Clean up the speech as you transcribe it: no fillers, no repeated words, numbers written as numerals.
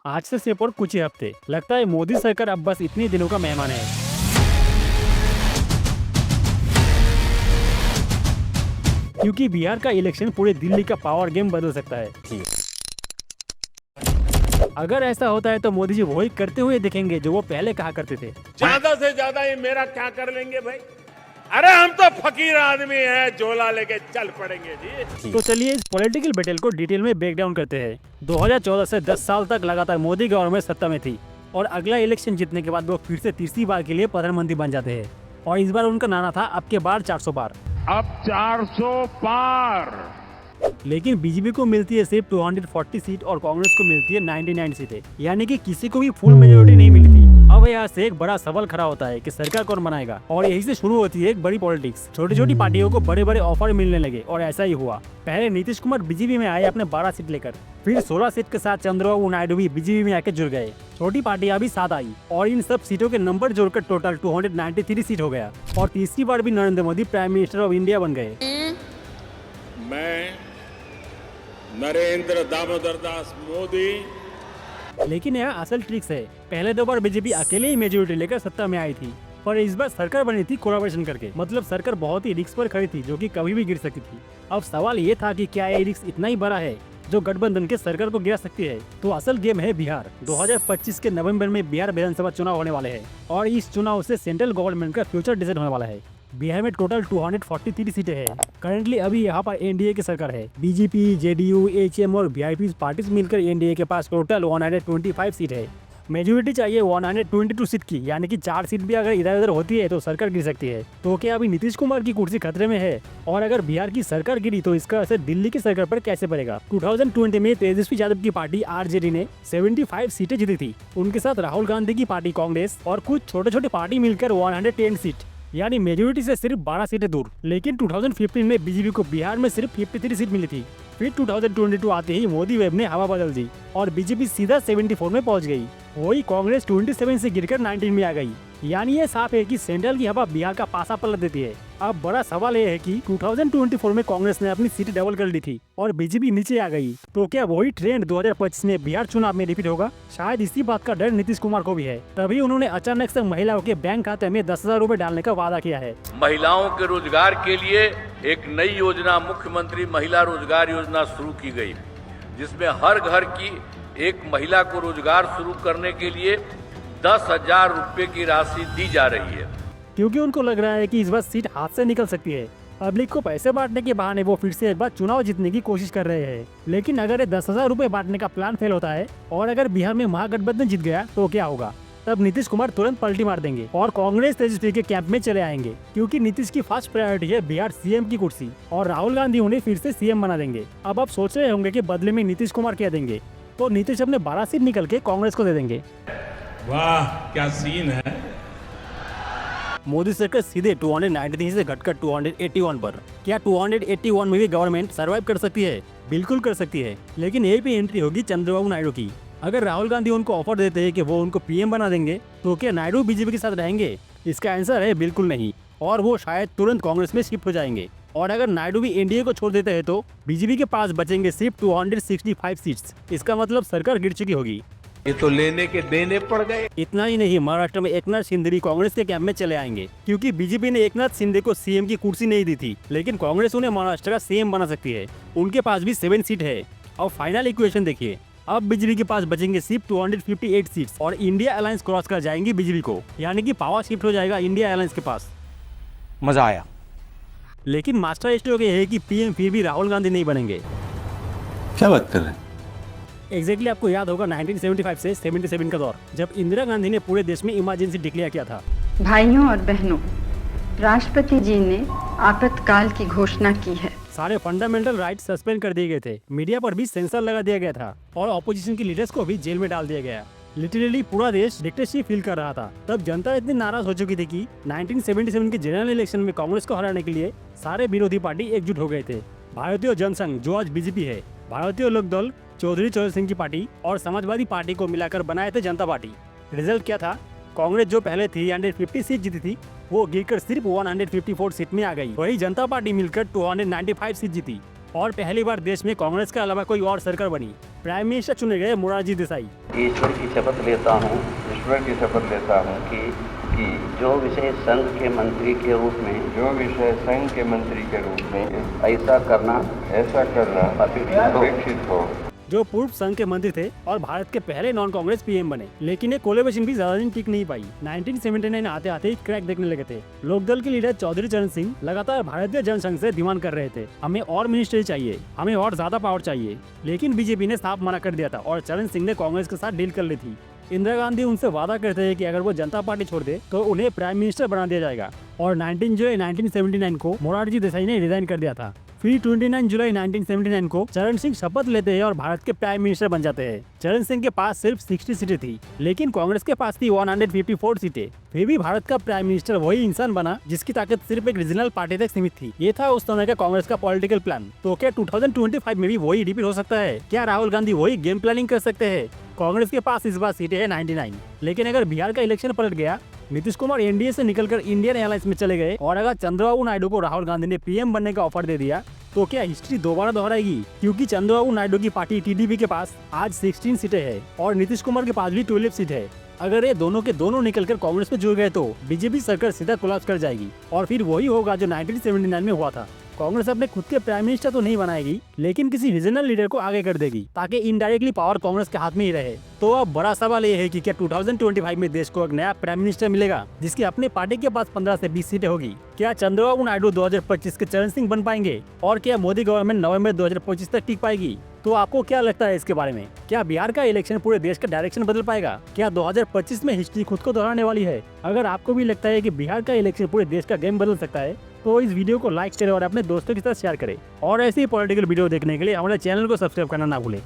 आज से सिर्फ और कुछ ही हफ्ते, लगता है मोदी सरकार अब बस इतने दिनों का मेहमान है। क्योंकि बिहार का इलेक्शन पूरे दिल्ली का पावर गेम बदल सकता है। अगर ऐसा होता है तो मोदी जी वही करते हुए दिखेंगे जो वो पहले कहा करते थे। ज्यादा से ज्यादा ये मेरा क्या कर लेंगे भाई? अरे हम तो फकीर आदमी हैं, झोला लेके चल पड़ेंगे जी। तो चलिए इस पॉलिटिकल बैटल को डिटेल में ब्रेक डाउन करते हैं। 2014 से 10 साल तक लगातार मोदी गवर्नमेंट सत्ता में थी और अगला इलेक्शन जीतने के बाद वो फिर से तीसरी बार के लिए प्रधानमंत्री बन जाते हैं। और इस बार उनका नारा था अब के बार 400 पार। अब 400 पार। लेकिन बीजेपी को मिलती है सिर्फ 240 सीट और कांग्रेस को मिलती है 99 सीटें, यानी कि किसी को भी फुल मेजोरिटी नहीं मिली थी। अब यहाँ से एक बड़ा सवाल खड़ा होता है कि सरकार कौन बनाएगा, और यही से शुरू होती है एक बड़ी पॉलिटिक्स। छोटी छोटी पार्टियों को बड़े बड़े ऑफर मिलने लगे और ऐसा ही हुआ। पहले नीतीश कुमार बीजेपी में आए अपने 12 सीट लेकर, फिर 16 सीट के साथ चंद्रबाबू नायडू भी बीजेपी में आके जुड़ गए। छोटी पार्टियां भी साथ आई और इन सब सीटों के नंबर जोड़कर टोटल 293 सीट हो गया और तीसरी बार भी Narendra Modi prime minister of India बन गए। मैं नरेंद्र दामोदर दास मोदी। लेकिन यह असल ट्रिक्स है। पहले 2 बार बीजेपी अकेले ही मेजोरिटी लेकर सत्ता में आई थी, पर इस बार सरकार बनी थी कोलैबोरेशन करके। मतलब सरकार बहुत ही रिस्क पर खड़ी थी जो कि कभी भी गिर सकती थी। अब सवाल ये था कि क्या ये रिस्क इतना ही बड़ा है जो गठबंधन के सरकार को गिरा सकती है। तो असल गेम है बिहार। 2025 के नवंबर में बिहार विधानसभा चुनाव होने वाले हैं और इस चुनाव से सेंट्रल गवर्नमेंट का फ्यूचर डिसाइड होने वाला है। बिहार में टोटल 243 सीटें हैं। करंटली अभी यहाँ पर एनडीए की सरकार है। बीजेपी, जेडीयू, एचएम और वीआईपी पार्टीज मिलकर एनडीए के पास टोटल 125 सीट है। मेजोरिटी चाहिए 122 सीट की, यानी कि 4 सीट भी अगर इधर उधर होती है तो सरकार गिर सकती है। तो क्या अभी नीतीश कुमार की कुर्सी खतरे में है? और अगर बिहार की सरकार गिरी तो इसका असर दिल्ली की सरकार पर कैसे पड़ेगा? 2020 में तेजस्वी यादव की पार्टी आरजेडी ने 75 सीटें जीती थी। उनके साथ राहुल गांधी की पार्टी कांग्रेस और कुछ छोटे छोटे पार्टी मिलकर 110 सीट, यानी मेजोरिटी से सिर्फ 12 सीटें दूर। लेकिन 2015 में बीजेपी को बिहार में सिर्फ 53 सीट मिली थी। फिर 2022 आते ही मोदी वेव ने हवा बदल दी और बीजेपी सीधा 74 में पहुंच गई। वही कांग्रेस 27 से गिरकर 19 में आ गई। यानी ये साफ है कि सेंट्रल की हवा बिहार का पासा पलट देती है। अब बड़ा सवाल ये है कि 2024 में कांग्रेस ने अपनी सीट डबल कर ली थी और बीजेपी नीचे आ गई। तो क्या वही ट्रेंड 2025 में बिहार चुनाव में रिपीट होगा? शायद इसी बात का डर नीतीश कुमार को भी है। तभी उन्होंने अचानक से महिलाओं के बैंक खाते में 10,000 रूपए डालने का वादा किया है। महिलाओं के रोजगार के लिए एक नई योजना मुख्यमंत्री महिला रोजगार योजना शुरू की गई, जिसमें हर घर की एक महिला को रोजगार शुरू करने के लिए 10,000 रुपए की राशि दी जा रही है। क्योंकि उनको लग रहा है कि इस बार सीट हाथ से निकल सकती है। पब्लिक को पैसे बांटने के बहाने वो फिर से एक बार चुनाव जीतने की कोशिश कर रहे हैं। लेकिन अगर ये 10,000 रूपए बांटने का प्लान फेल होता है और अगर बिहार में महागठबंधन जीत गया तो क्या होगा? तब नीतीश कुमार तुरंत पलटी मार देंगे और कांग्रेस तेजस्वी के कैंप में चले आएंगे। क्योंकि नीतीश की फर्स्ट प्रायोरिटी है बिहार सीएम की कुर्सी और राहुल गांधी उन्हें फिर से सीएम बना देंगे। अब आप सोच रहे होंगे कि बदले में नीतीश कुमार क्या देंगे? तो नीतीश अपने 12 सीट निकल के कांग्रेस को दे देंगे। वाह क्या सीन है। मोदी सरकार सीधे 293 से घटकर 281 पर। क्या 281 में भी गवर्नमेंट सरवाइव कर सकती है? बिल्कुल कर सकती है, लेकिन यही पे एंट्री होगी चंद्रबाबू नायडू की। अगर राहुल गांधी उनको ऑफर देते हैं कि वो उनको पीएम बना देंगे तो क्या नायडू बीजेपी के साथ रहेंगे? इसका आंसर है बिल्कुल नहीं, और वो शायद तुरंत कांग्रेस में शिफ्ट हो जाएंगे। और अगर नायडू भी एनडीए को छोड़ देते हैं तो बीजेपी के पास बचेंगे सिर्फ 265 सीट्स। इसका मतलब सरकार गिर चुकी होगी। ये तो लेने के देने पड़ गए। इतना ही नहीं, महाराष्ट्र में एकनाथ शिंदे भी कांग्रेस के कैंप में चले आएंगे। क्योंकि बीजेपी ने एकनाथ शिंदे को सीएम की कुर्सी नहीं दी थी, लेकिन कांग्रेस उन्हें महाराष्ट्र का सीएम बना सकती है। उनके पास भी 7 सीट है। और फाइनल इक्वेशन देखिए, अब बीजेपी के पास बचेंगे सिर्फ 258 सीट्स और इंडिया अलायंस क्रॉस कर जाएंगी बीजेपी को, यानी कि पावर शिफ्ट हो जाएगा इंडिया अलायंस के पास। मजा आया। लेकिन मास्टर स्ट्रोक ये है कि पीएम फिर भी राहुल गांधी नहीं बनेंगे। क्या बात कर रहे हैं? एग्जैक्टली आपको याद होगा 1975 से 77 का दौर, जब इंदिरा गांधी ने पूरे देश में इमरजेंसी डिक्लेयर किया था। भाइयों और बहनों, राष्ट्रपति जी ने आपातकाल की घोषणा की है। सारे फंडामेंटल राइट सस्पेंड कर दिए गए थे, मीडिया पर भी सेंसर लगा दिया गया था और ऑपोजिशन के लीडर्स को भी जेल में डाल दिया गया। लिटरली पूरा देश डिक्टेटरशिप फील कर रहा था। तब जनता इतनी नाराज हो चुकी थी कि 1977 के जनरल इलेक्शन में कांग्रेस को हराने के लिए सारे विरोधी पार्टी एकजुट हो गए थे। भारतीय जनसंघ, जो आज बीजेपी है, भारतीय लोक दल, चौधरी चरण सिंह की पार्टी और समाजवादी पार्टी को मिलाकर बनाए थे जनता पार्टी। रिजल्ट क्या था? कांग्रेस जो पहले 350 सीट जीती थी वो गिरकर सिर्फ 154 सीट में आ गई। वही जनता पार्टी मिलकर 295 सीट जीती। और पहली बार देश में कांग्रेस के अलावा कोई और सरकार बनी। प्राइम मिनिस्टर चुने गए मोरारजी देसाई। ईश्वर की शपथ लेता हूँ कि जो विषय संघ के मंत्री के रूप में ऐसा करना अपेक्षित हो। जो पूर्व संघ के मंत्री थे और भारत के पहले नॉन कांग्रेस पीएम बने, लेकिन ये कोलेब्रेशन भी ज्यादा दिन टिक नहीं पाई। 1979 आते आते ही क्रैक देखने लगे थे। लोकदल के लीडर चौधरी चरण सिंह लगातार भारतीय जनसंघ से डिमांड कर रहे थे, हमें और मिनिस्ट्री चाहिए, हमें और ज्यादा पावर चाहिए। लेकिन बीजेपी ने साफ मना कर दिया था और चरण सिंह ने कांग्रेस के साथ डील कर ली थी। इंदिरा गांधी उनसे वादा करते हैं कि अगर वो जनता पार्टी छोड़ दे तो उन्हें प्राइम मिनिस्टर बना दिया जाएगा। और 19 जुलाई 1979 को मोरारजी देसाई ने रिजाइन कर दिया था। फिर 29 जुलाई 1979 को चरण सिंह शपथ लेते हैं और भारत के प्राइम मिनिस्टर बन जाते हैं। चरण सिंह के पास सिर्फ 60 सीटें थी, लेकिन कांग्रेस के पास थी 154 सीटें। फिर भी भारत का प्राइम मिनिस्टर वही इंसान बना जिसकी ताकत सिर्फ एक रीजनल पार्टी तक सीमित थी। ये था उस समय का कांग्रेस का पॉलिटिकल प्लान। तो क्या 2025 में भी वही रिपीट हो सकता है? क्या राहुल गांधी वही गेम प्लानिंग कर सकते हैं? कांग्रेस के पास इस बार सीटें है 99, लेकिन अगर बिहार का इलेक्शन पलट गया, नीतीश कुमार एनडीए से निकलकर इंडियन एलायंस में चले गए और अगर चंद्रबाबू नायडू को राहुल गांधी ने पीएम बनने का ऑफर दे दिया, तो क्या हिस्ट्री दोबारा दोहराएगी? क्योंकि चंद्रबाबू नायडू की पार्टी टीडीपी के पास आज 16 सीटें हैं और नीतीश कुमार के पास भी 12 सीट है। अगर ये दोनों के दोनों निकलकर कांग्रेस में जुड़ गए तो बीजेपी सरकार सीधा कोलैप्स कर जाएगी और फिर वही होगा जो 1979 में हुआ था। कांग्रेस अपने खुद के प्राइम मिनिस्टर तो नहीं बनाएगी, लेकिन किसी रीजनल लीडर को आगे कर देगी ताकि इनडायरेक्टली पावर कांग्रेस के हाथ में ही रहे। तो अब बड़ा सवाल ये है कि क्या 2025 में देश को एक नया प्राइम मिनिस्टर मिलेगा जिसकी अपनी पार्टी के पास 15 से 20 सीटें होगी? क्या चंद्रबाबू नायडू 2025 के चरण सिंह बन पाएंगे? और क्या मोदी गवर्नमेंट नवंबर 2025 तक टिक पाएगी? तो आपको क्या लगता है इसके बारे में? क्या बिहार का इलेक्शन पूरे देश का डायरेक्शन बदल पाएगा? क्या 2025 में हिस्ट्री खुद को दोहराने वाली है? अगर आपको भी लगता है कि बिहार का इलेक्शन पूरे देश का गेम बदल सकता है, तो इस वीडियो को लाइक करें और अपने दोस्तों के साथ शेयर करें। और ऐसी पॉलिटिकल वीडियो देखने के लिए हमारे चैनल को सब्सक्राइब करना ना भूलें।